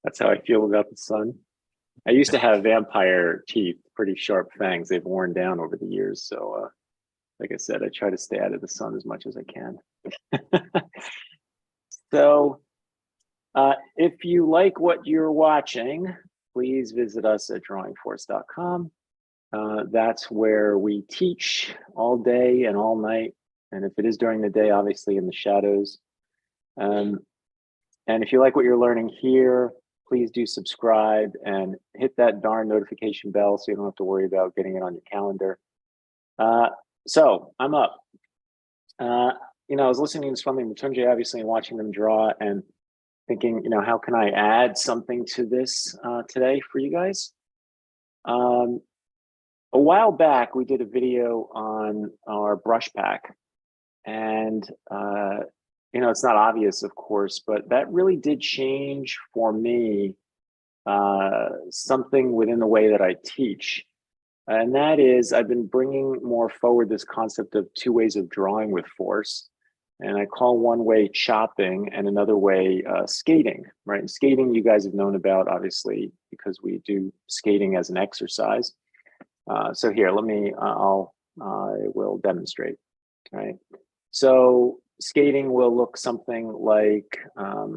That's how I feel about the sun. I used to have vampire teeth, pretty sharp fangs. They've worn down over the years. So, like I said, I try to stay out of the sun as much as I can. So, if you like what you're watching, please visit us at drawingforce.com. That's where we teach all day and all night. And if it is during the day, obviously in the shadows. And if you like what you're learning here, please do subscribe and hit that darn notification bell so you don't have to worry about getting it on your calendar. So I'm up. I was listening to Swenley and Mrityunjay, obviously, and watching them draw and thinking, how can I add something to this today for you guys? A while back, we did a video on our brush pack, and it's not obvious, of course, but that really did change for me something within the way that I teach. And that is, I've been bringing more forward this concept of two ways of drawing with force. And I call one way chopping and another way skating, right? And skating, you guys have known about, obviously, because we do skating as an exercise. So here, I will demonstrate, right? So skating will look something like this.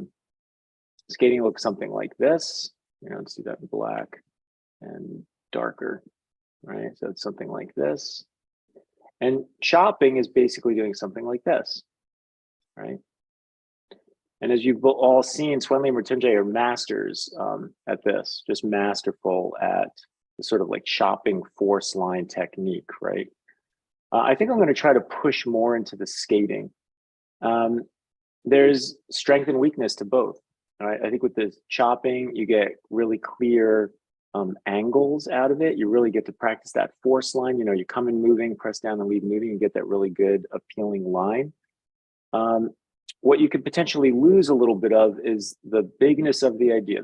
Let's do that in black and darker, right? So it's something like this. And chopping is basically doing something like this, right? And as you've all seen, Swenley and Mrityunjay are masters at this, just masterful at the sort of like chopping force line technique, right? I think I'm going to try to push more into the skating. There's strength and weakness to both. All right, I think with the chopping, you get really clear angles out of it. You really get to practice that force line. You come in moving, press down and leave moving, you get that really good appealing line. What you could potentially lose a little bit of is the bigness of the idea,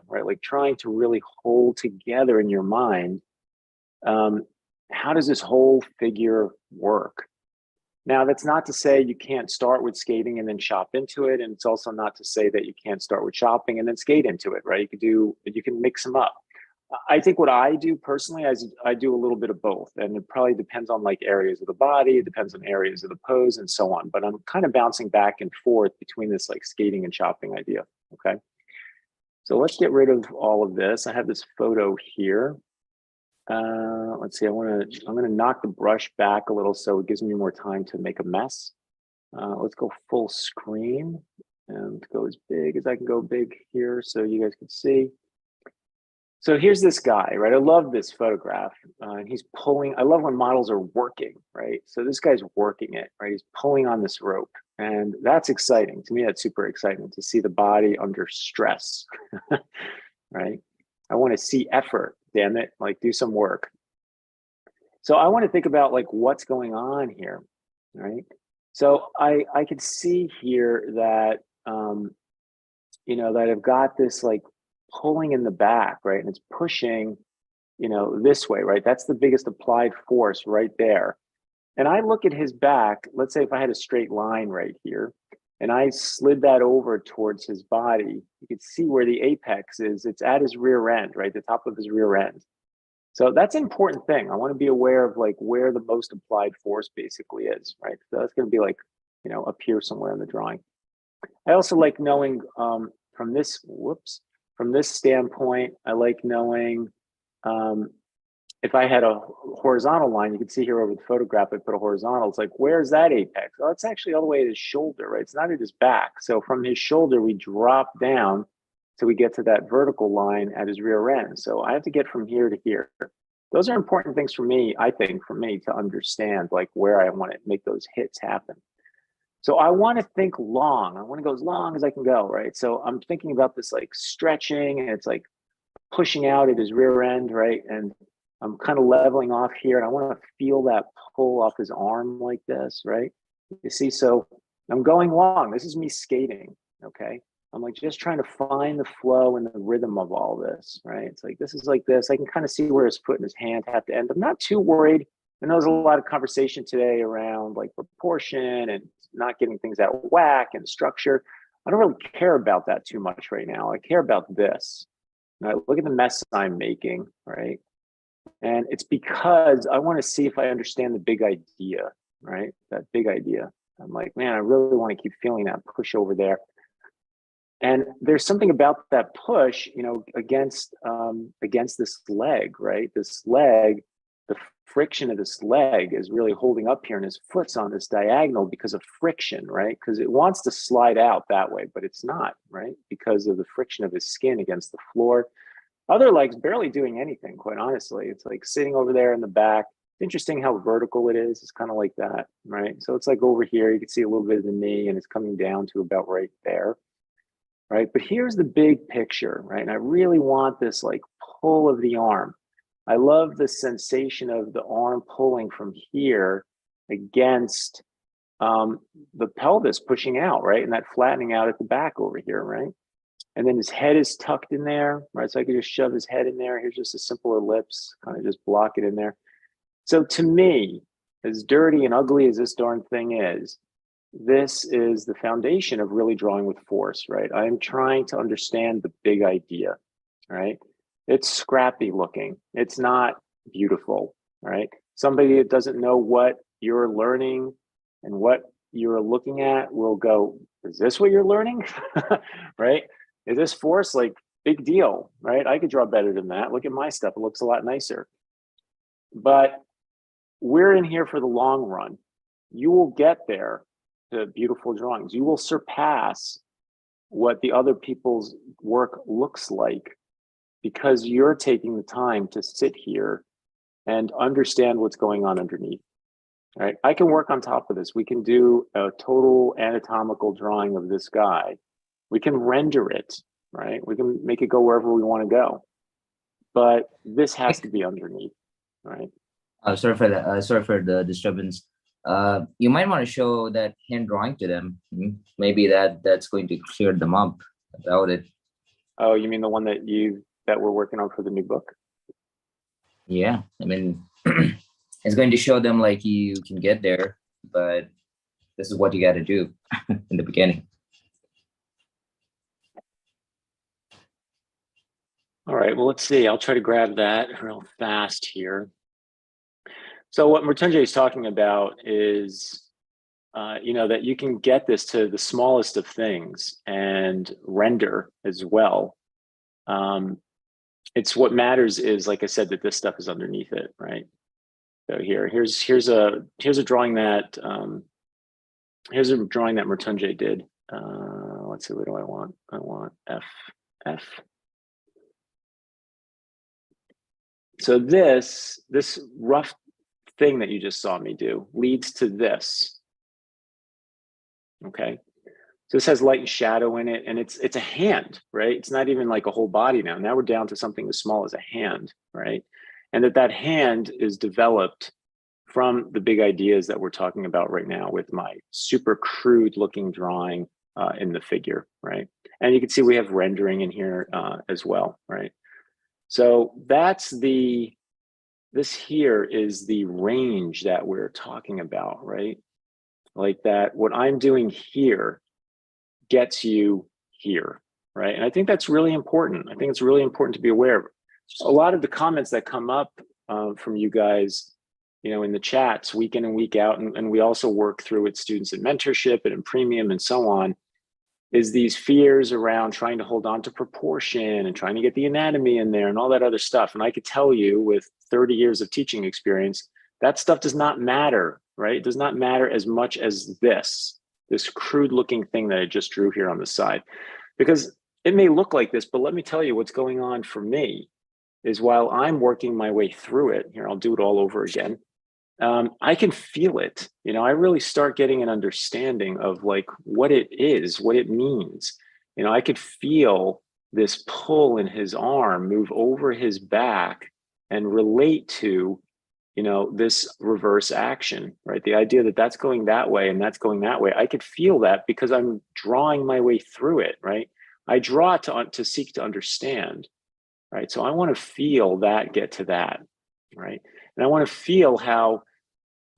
right? Like trying to really hold together in your mind, how does this whole figure work? Now, that's not to say you can't start with skating and then chop into it. And it's also not to say that you can't start with chopping and then skate into it, right? You can mix them up. I think what I do personally, I do a little bit of both, and it probably depends on like areas of the body, it depends on areas of the pose and so on, but I'm kind of bouncing back and forth between this like skating and chopping idea, okay? So let's get rid of all of this. I have this photo here. Let's see, I'm gonna knock the brush back a little so it gives me more time to make a mess. Let's go full screen and go as big as I can go big here so you guys can see. So here's this guy, right? I love this photograph. And he's pulling, I love when models are working, right? So this guy's working it, right? He's pulling on this rope. And that's exciting. To me, that's super exciting to see the body under stress, right? I want to see effort, damn it, like do some work. So I want to think about like what's going on here, right? So I could see here that, you know, that I've got this like pulling in the back, right? And it's pushing, you know, this way, right? That's the biggest applied force right there. And I look at his back, let's say if I had a straight line right here, and I slid that over towards his body, you can see where the apex is. It's at his rear end, right? The top of his rear end. So that's an important thing. I want to be aware of like where the most applied force basically is, right? So that's going to be like, you know, up here somewhere in the drawing. I also like knowing from this, from this standpoint, I like knowing if I had a horizontal line, you can see here over the photograph, I put a horizontal. It's like, where's that apex? Oh, it's actually all the way at his shoulder, right? It's not at his back. So from his shoulder, we drop down till we get to that vertical line at his rear end. So I have to get from here to here. Those are important things for me, I think, for me to understand like where I want to make those hits happen. So I want to think long. I want to go as long as I can go, right? So I'm thinking about this like stretching, and it's like pushing out at his rear end, right? And I'm kind of leveling off here, and I want to feel that pull off his arm like this, right? You see, so I'm going long. This is me skating, okay? I'm like just trying to find the flow and the rhythm of all this, right? It's like, this is like this. I can kind of see where his foot and his hand have to end. I'm not too worried. I know there's a lot of conversation today around like proportion and not getting things out of whack and structure. I don't really care about that too much right now. I care about this. Now, look at the mess I'm making, right? And it's because I want to see if I understand the big idea, right? That big idea. I'm like, man, I really want to keep feeling that push over there. And there's something about that push, you know, against this leg, right? This leg, the friction of this leg is really holding up here, and his foot's on this diagonal because of friction, right? Because it wants to slide out that way, but it's not, right? Because of the friction of his skin against the floor. Other legs barely doing anything, quite honestly. It's like sitting over there in the back. It's interesting how vertical it is. It's kind of like that, right? So it's like over here, you can see a little bit of the knee, and it's coming down to about right there, right? But here's the big picture, right? And I really want this like pull of the arm. I love the sensation of the arm pulling from here against the pelvis pushing out, right? And that flattening out at the back over here, right? And then his head is tucked in there, right? So I could just shove his head in there. Here's just a simple ellipse, kind of just block it in there. So to me, as dirty and ugly as this darn thing is, this is the foundation of really drawing with force, right? I'm trying to understand the big idea, right? It's scrappy looking. It's not beautiful, right? Somebody that doesn't know what you're learning and what you're looking at will go, is this what you're learning? Right? Is this force? Like, big deal, right? I could draw better than that. Look at my stuff. It looks a lot nicer. But we're in here for the long run. You will get there to beautiful drawings. You will surpass what the other people's work looks like because you're taking the time to sit here and understand what's going on underneath. All right, I can work on top of this. We can do a total anatomical drawing of this guy. We can render it, right? We can make it go wherever we want to go. But this has to be underneath, right? Sorry for that. Sorry for the disturbance. You might want to show that hand drawing to them. Maybe that's going to clear them up about it. Oh, you mean the one that we're working on for the new book? Yeah, I mean, it's going to show them like you can get there, but this is what you got to do in the beginning. All right, well, let's see. I'll try to grab that real fast here. So what Mrityunjay is talking about is, you know, that you can get this to the smallest of things and render as well. It's what matters is, like I said, that this stuff is underneath it, right? So here's a drawing that Mrityunjay did. Let's see, what do I want? I want F. So this rough thing that you just saw me do leads to this. Okay. So this has light and shadow in it, and it's a hand, right? It's not even like a whole body now. Now we're down to something as small as a hand, right? and that hand is developed from the big ideas that we're talking about right now with my super crude looking drawing in the figure, right? And you can see we have rendering in here as well, right? So that's this here is the range that we're talking about, right? Like that, what I'm doing here gets you here, right? And I think that's really important. I think it's really important to be aware of. A lot of the comments that come up from you guys, you know, in the chats week in and week out, and we also work through with students in mentorship and in premium and so on, is these fears around trying to hold on to proportion and trying to get the anatomy in there and all that other stuff. And I could tell you with 30 years of teaching experience, that stuff does not matter, right? It does not matter as much as this crude looking thing that I just drew here on the side. Because it may look like this, but let me tell you what's going on for me is while I'm working my way through it, here, I'll do it all over again. I can feel it. You know, I really start getting an understanding of like what it is, what it means. You know, I could feel this pull in his arm move over his back and relate to, you know, this reverse action, right? The idea that that's going that way and that's going that way. I could feel that because I'm drawing my way through it, right? I draw to seek to understand, right? So I want to feel that get to that, right? And I want to feel how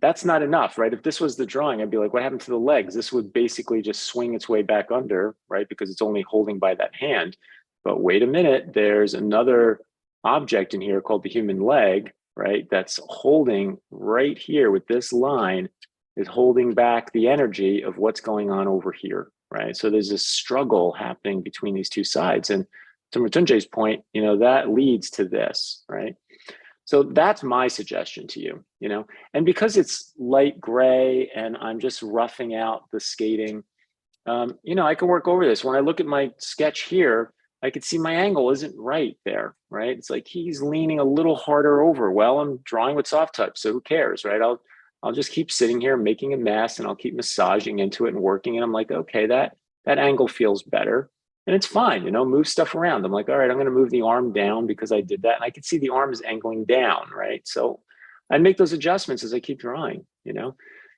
that's not enough, right? If this was the drawing, I'd be like, what happened to the legs? This would basically just swing its way back under, right? Because it's only holding by that hand. But wait a minute, there's another object in here called the human leg, right? That's holding right here with this line, is holding back the energy of what's going on over here, right? So there's this struggle happening between these two sides. And to Mrityunjay's point, you know, that leads to this, right? So that's my suggestion to you, you know, and because it's light gray and I'm just roughing out the skating, you know, I can work over this. When I look at my sketch here, I could see my angle isn't right there, right? It's like he's leaning a little harder over. Well, I'm drawing with soft touch, so who cares, right? I'll just keep sitting here making a mess and I'll keep massaging into it and working. And I'm like, okay, that angle feels better. And it's fine, you know, move stuff around. I'm like, all right, I'm going to move the arm down because I did that. And I can see the arm is angling down, right? So I make those adjustments as I keep drawing, you know,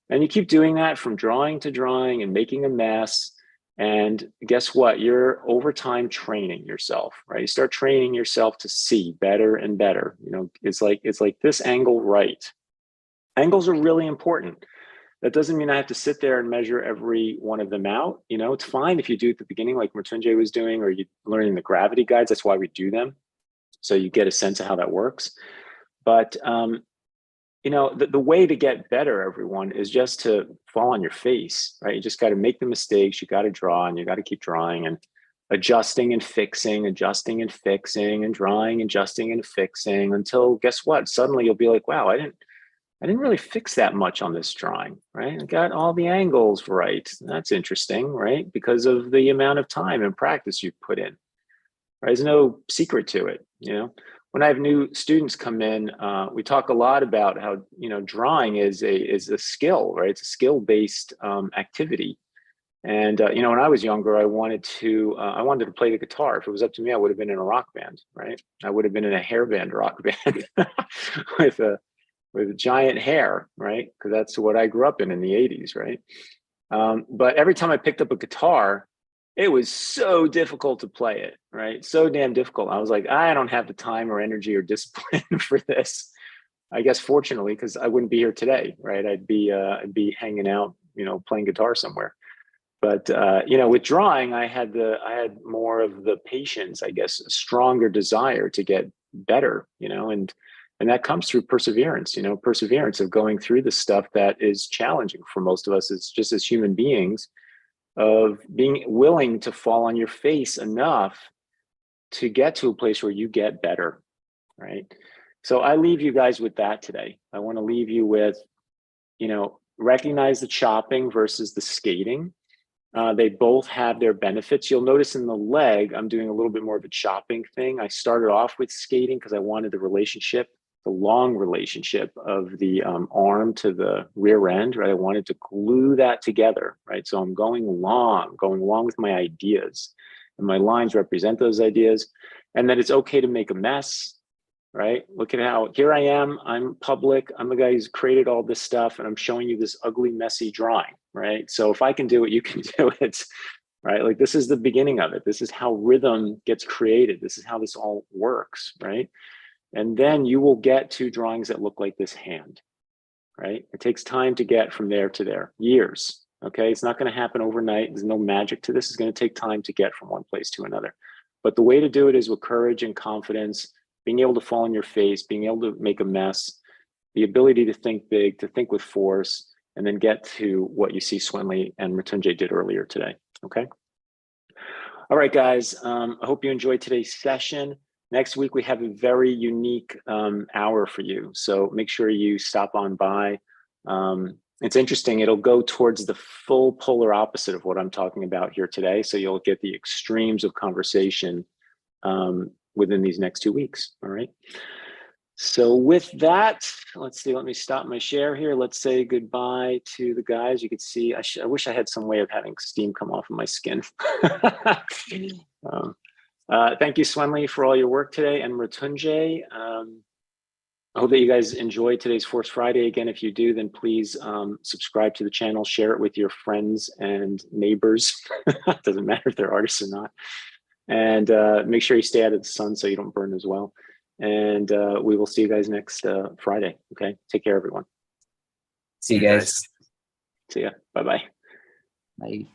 and you keep doing that from drawing to drawing and making a mess. And guess what? You're over time training yourself, right? You start training yourself to see better and better. You know, it's like this angle right. Angles are really important. That doesn't mean I have to sit there and measure every one of them out. You know, it's fine if you do at the beginning, like Mrityunjay was doing, or you learning the gravity guides. That's why we do them. So you get a sense of how that works. But, you know, the way to get better, everyone, is just to fall on your face, right? You just got to make the mistakes. You got to draw and you got to keep drawing and adjusting and fixing and drawing, adjusting and fixing until guess what? Suddenly you'll be like, wow, I didn't really fix that much on this drawing, right? I got all the angles right. That's interesting, right? Because of the amount of time and practice you've put in, right? There's no secret to it, you know? When I have new students come in, we talk a lot about how, you know, drawing is a skill, right? It's a skill-based activity. And, you know, when I was younger, I wanted to play the guitar. If it was up to me, I would have been in a rock band, right? I would have been in a hair band rock band with giant hair, right? Because that's what I grew up in the 80s, right? But every time I picked up a guitar, it was so difficult to play it, right? So damn difficult. I was like, I don't have the time or energy or discipline for this. I guess fortunately, because I wouldn't be here today, right? I'd be hanging out, you know, playing guitar somewhere. But you know, with drawing, I had more of the patience, I guess, a stronger desire to get better, you know, and that comes through perseverance, you know, perseverance of going through the stuff that is challenging for most of us. It's just as human beings, of being willing to fall on your face enough to get to a place where you get better, right? So I leave you guys with that today. I want to leave you with, you know, recognize the chopping versus the skating. They both have their benefits. You'll notice in the leg, I'm doing a little bit more of a chopping thing. I started off with skating because I wanted the relationship, the long relationship of the arm to the rear end, right? I wanted to glue that together, right? So I'm going along with my ideas, and my lines represent those ideas. And that it's okay to make a mess. right? Look at how, here I am, I'm public, I'm the guy who's created all this stuff, and I'm showing you this ugly, messy drawing, right? So if I can do it, you can do it, right? Like this is the beginning of it. This is how rhythm gets created. This is how this all works, right? And then you will get to drawings that look like this hand, right? It takes time to get from there to there, years, okay? It's not gonna happen overnight. There's no magic to this. It's gonna take time to get from one place to another. But the way to do it is with courage and confidence, being able to fall on your face, being able to make a mess, the ability to think big, to think with force, and then get to what you see Swenley and Mrityunjay did earlier today, okay? All right, guys, I hope you enjoyed today's session. Next week, we have a very unique hour for you. So make sure you stop on by. It's interesting, it'll go towards the full polar opposite of what I'm talking about here today. So you'll get the extremes of conversation within these next 2 weeks, all right? So with that, let's see, let me stop my share here. Let's say goodbye to the guys. You could see, I wish I had some way of having steam come off of my skin. Thank you, Swenley, for all your work today, and Mrityunjay. I hope that you guys enjoyed today's Force Friday. Again, if you do, then please subscribe to the channel, share it with your friends and neighbors. Doesn't matter if they're artists or not. And make sure you stay out of the sun so you don't burn as well. And we will see you guys next Friday. Okay, take care, everyone. See you guys. See ya. Bye-bye. Bye.